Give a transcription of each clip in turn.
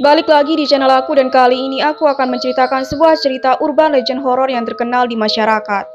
Balik lagi di channel aku dan kali ini aku akan menceritakan sebuah cerita urban legend horor yang terkenal di masyarakat.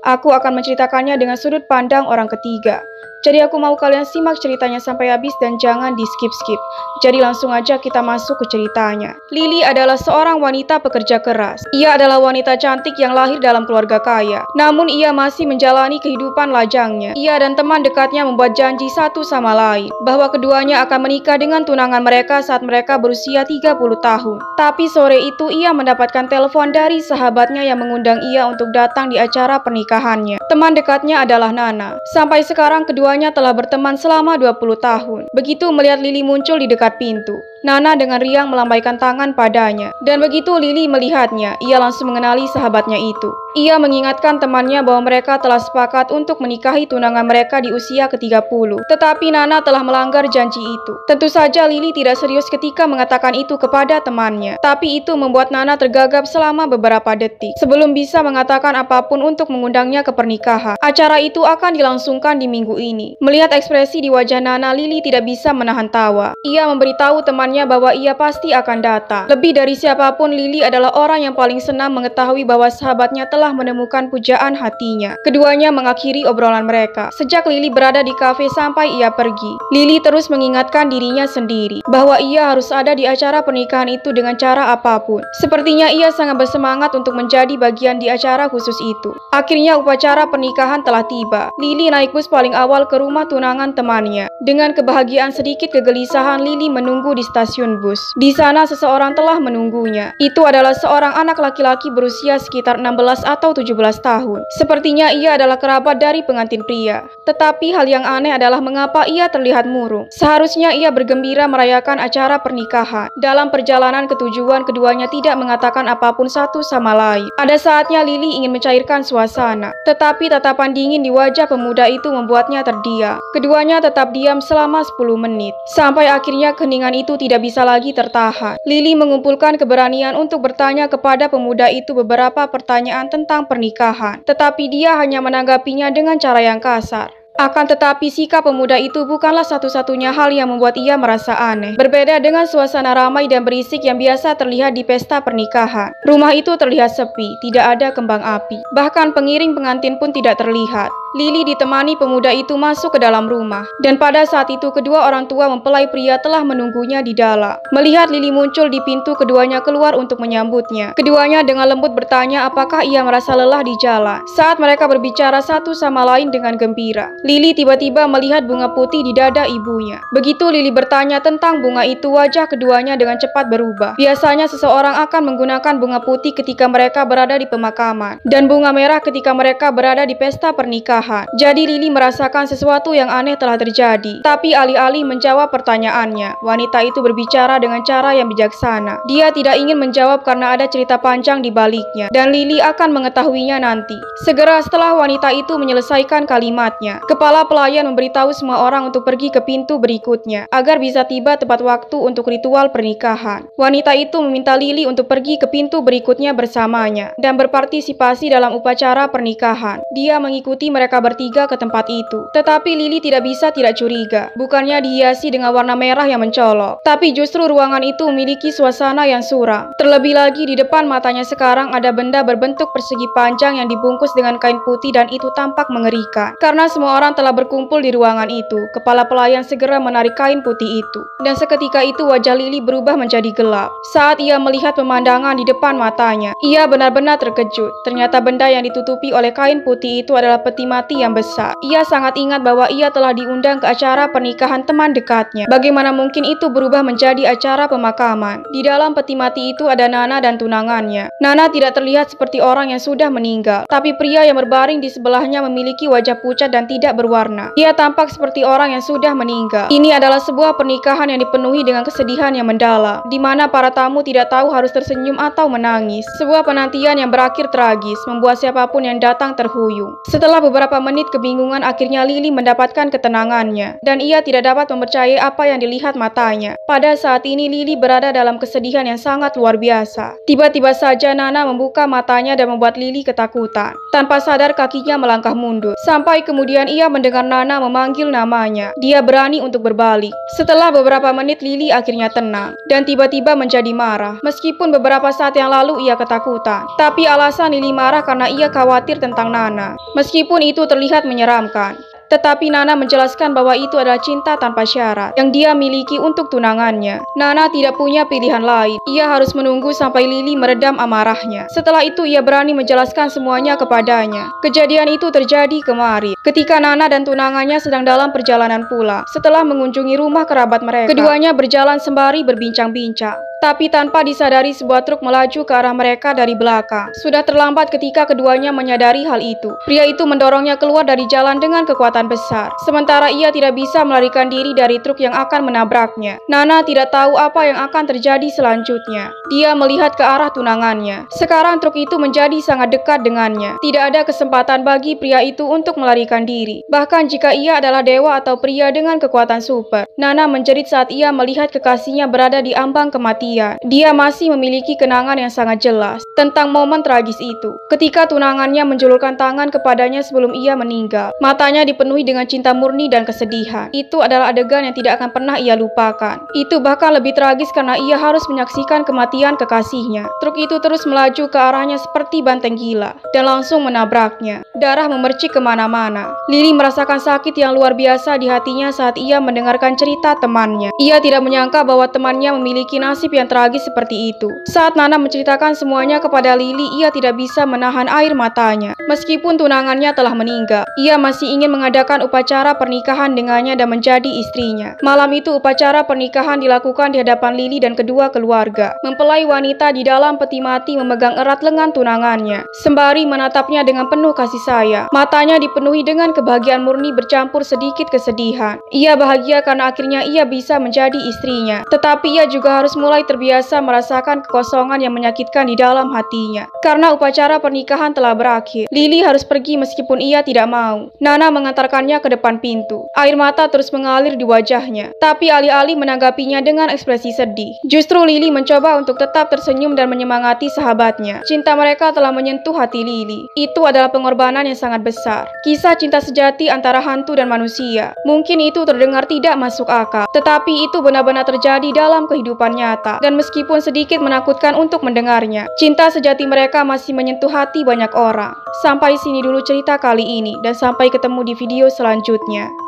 Aku akan menceritakannya dengan sudut pandang orang ketiga. Jadi aku mau kalian simak ceritanya sampai habis dan jangan di skip-skip. Jadi langsung aja kita masuk ke ceritanya. Lily adalah seorang wanita pekerja keras. Ia adalah wanita cantik yang lahir dalam keluarga kaya. Namun ia masih menjalani kehidupan lajangnya. Ia dan teman dekatnya membuat janji satu sama lain bahwa keduanya akan menikah dengan tunangan mereka saat mereka berusia 30 tahun. Tapi sore itu ia mendapatkan telepon dari sahabatnya yang mengundang ia untuk datang di acara pernikahannya. Teman dekatnya adalah Nana. Sampai sekarang keduanya telah berteman selama 20 tahun. Begitu melihat Lily muncul di dekat pintu, Nana dengan riang melambaikan tangan padanya. Dan begitu Lily melihatnya, ia langsung mengenali sahabatnya itu. Ia mengingatkan temannya bahwa mereka telah sepakat untuk menikahi tunangan mereka di usia ke-30. Tetapi Nana telah melanggar janji itu. Tentu saja Lily tidak serius ketika mengatakan itu kepada temannya. Tapi itu membuat Nana tergagap selama beberapa detik sebelum bisa mengatakan apapun untuk mengundangnya ke pernikahan. Acara itu akan dilangsungkan di minggu ini. Melihat ekspresi di wajah Nana, Lily tidak bisa menahan tawa. Ia memberitahu temannya bahwa ia pasti akan datang. Lebih dari siapapun, Lily adalah orang yang paling senang mengetahui bahwa sahabatnya telah menemukan pujaan hatinya. Keduanya mengakhiri obrolan mereka. Sejak Lily berada di kafe sampai ia pergi, Lily terus mengingatkan dirinya sendiri bahwa ia harus ada di acara pernikahan itu dengan cara apapun. Sepertinya ia sangat bersemangat untuk menjadi bagian di acara khusus itu. Akhirnya upacara pernikahan telah tiba. Lily naik bus paling awal ke rumah tunangan temannya. Dengan kebahagiaan sedikit kegelisahan, Lily menunggu di stasiun bus. Di sana seseorang telah menunggunya. Itu adalah seorang anak laki-laki berusia sekitar 16 atau 17 tahun. Sepertinya ia adalah kerabat dari pengantin pria. Tetapi hal yang aneh adalah mengapa ia terlihat murung. Seharusnya ia bergembira merayakan acara pernikahan. Dalam perjalanan ke tujuan, keduanya tidak mengatakan apapun satu sama lain. Ada saatnya Lily ingin mencairkan suasana, tetapi tatapan dingin di wajah pemuda itu membuatnya terdiam. Keduanya tetap diam selama 10 menit, sampai akhirnya keheningan itu tidak bisa lagi tertahan. Lily mengumpulkan keberanian untuk bertanya kepada pemuda itu beberapa pertanyaan tentang pernikahan, tetapi dia hanya menanggapinya dengan cara yang kasar. Akan tetapi sikap pemuda itu bukanlah satu-satunya hal yang membuat ia merasa aneh. Berbeda dengan suasana ramai dan berisik yang biasa terlihat di pesta pernikahan, rumah itu terlihat sepi, tidak ada kembang api. Bahkan pengiring pengantin pun tidak terlihat. Lily ditemani pemuda itu masuk ke dalam rumah, dan pada saat itu kedua orang tua mempelai pria telah menunggunya di dalam. Melihat Lily muncul di pintu, keduanya keluar untuk menyambutnya. Keduanya dengan lembut bertanya apakah ia merasa lelah di jalan. Saat mereka berbicara satu sama lain dengan gembira, Lily tiba-tiba melihat bunga putih di dada ibunya. Begitu Lily bertanya tentang bunga itu, wajah keduanya dengan cepat berubah. Biasanya seseorang akan menggunakan bunga putih ketika mereka berada di pemakaman, dan bunga merah ketika mereka berada di pesta pernikahan. Jadi Lily merasakan sesuatu yang aneh telah terjadi. Tapi alih-alih menjawab pertanyaannya, wanita itu berbicara dengan cara yang bijaksana. Dia tidak ingin menjawab karena ada cerita panjang di baliknya, dan Lily akan mengetahuinya nanti. Segera setelah wanita itu menyelesaikan kalimatnya, kepala pelayan memberitahu semua orang untuk pergi ke pintu berikutnya agar bisa tiba tepat waktu untuk ritual pernikahan. Wanita itu meminta Lily untuk pergi ke pintu berikutnya bersamanya dan berpartisipasi dalam upacara pernikahan. Dia mengikuti mereka bertiga ke tempat itu. Tetapi Lily tidak bisa tidak curiga. Bukannya dihiasi dengan warna merah yang mencolok, tapi justru ruangan itu memiliki suasana yang suram. Terlebih lagi di depan matanya sekarang ada benda berbentuk persegi panjang yang dibungkus dengan kain putih, dan itu tampak mengerikan. Karena semua orang telah berkumpul di ruangan itu, kepala pelayan segera menarik kain putih itu. Dan seketika itu wajah Lily berubah menjadi gelap. Saat ia melihat pemandangan di depan matanya, ia benar-benar terkejut. Ternyata benda yang ditutupi oleh kain putih itu adalah peti mati yang besar. Ia sangat ingat bahwa ia telah diundang ke acara pernikahan teman dekatnya. Bagaimana mungkin itu berubah menjadi acara pemakaman? Di dalam peti mati itu ada Nana dan tunangannya. Nana tidak terlihat seperti orang yang sudah meninggal, tapi pria yang berbaring di sebelahnya memiliki wajah pucat dan tidak berwarna. Ia tampak seperti orang yang sudah meninggal. Ini adalah sebuah pernikahan yang dipenuhi dengan kesedihan yang mendalam, di mana para tamu tidak tahu harus tersenyum atau menangis. Sebuah penantian yang berakhir tragis, membuat siapapun yang datang terhuyung. Setelah beberapa beberapa menit kebingungan, akhirnya Lily mendapatkan ketenangannya, dan ia tidak dapat mempercayai apa yang dilihat matanya. Pada saat ini Lily berada dalam kesedihan yang sangat luar biasa. Tiba-tiba saja Nana membuka matanya dan membuat Lily ketakutan. Tanpa sadar kakinya melangkah mundur. Sampai kemudian ia mendengar Nana memanggil namanya. Dia berani untuk berbalik. Setelah beberapa menit Lily akhirnya tenang dan tiba-tiba menjadi marah. Meskipun beberapa saat yang lalu ia ketakutan, tapi alasan Lily marah karena ia khawatir tentang Nana. Meskipun itu terlihat menyeramkan, tetapi Nana menjelaskan bahwa itu adalah cinta tanpa syarat yang dia miliki untuk tunangannya. Nana tidak punya pilihan lain. Ia harus menunggu sampai Lily meredam amarahnya. Setelah itu ia berani menjelaskan semuanya kepadanya. Kejadian itu terjadi kemarin ketika Nana dan tunangannya sedang dalam perjalanan pulang. Setelah mengunjungi rumah kerabat mereka, keduanya berjalan sembari berbincang-bincang. Tapi tanpa disadari sebuah truk melaju ke arah mereka dari belakang. Sudah terlambat ketika keduanya menyadari hal itu. Pria itu mendorongnya keluar dari jalan dengan kekuatan besar. Sementara ia tidak bisa melarikan diri dari truk yang akan menabraknya. Nana tidak tahu apa yang akan terjadi selanjutnya. Dia melihat ke arah tunangannya. Sekarang truk itu menjadi sangat dekat dengannya. Tidak ada kesempatan bagi pria itu untuk melarikan diri. Bahkan jika ia adalah dewa atau pria dengan kekuatan super. Nana menjerit saat ia melihat kekasihnya berada di ambang kematian. Dia masih memiliki kenangan yang sangat jelas tentang momen tragis itu. Ketika tunangannya menjulurkan tangan kepadanya sebelum ia meninggal, matanya dipenuhi dengan cinta murni dan kesedihan. Itu adalah adegan yang tidak akan pernah ia lupakan. Itu bahkan lebih tragis karena ia harus menyaksikan kematian kekasihnya. Truk itu terus melaju ke arahnya seperti banteng gila dan langsung menabraknya. Darah memercik kemana-mana. Lily merasakan sakit yang luar biasa di hatinya saat ia mendengarkan cerita temannya. Ia tidak menyangka bahwa temannya memiliki nasib yang tragis seperti itu. Saat Nana menceritakan semuanya kepada Lily, ia tidak bisa menahan air matanya. Meskipun tunangannya telah meninggal, ia masih ingin mengadakan upacara pernikahan dengannya dan menjadi istrinya. Malam itu upacara pernikahan dilakukan di hadapan Lily dan kedua keluarga. Mempelai wanita di dalam peti mati memegang erat lengan tunangannya, sembari menatapnya dengan penuh kasih sayang. Matanya dipenuhi dengan kebahagiaan murni bercampur sedikit kesedihan. Ia bahagia karena akhirnya ia bisa menjadi istrinya. Tetapi ia juga harus mulai terbiasa merasakan kekosongan yang menyakitkan di dalam hatinya. Karena upacara pernikahan telah berakhir, Lily harus pergi meskipun ia tidak mau. Nana mengantarkannya ke depan pintu. Air mata terus mengalir di wajahnya, tapi alih-alih menanggapinya dengan ekspresi sedih, justru Lily mencoba untuk tetap tersenyum dan menyemangati sahabatnya. Cinta mereka telah menyentuh hati Lily. Itu adalah pengorbanan yang sangat besar. Kisah cinta sejati antara hantu dan manusia. Mungkin itu terdengar tidak masuk akal, tetapi itu benar-benar terjadi dalam kehidupan nyata. Dan meskipun sedikit menakutkan untuk mendengarnya, cinta sejati mereka masih menyentuh hati banyak orang. Sampai sini dulu cerita kali ini, dan sampai ketemu di video selanjutnya.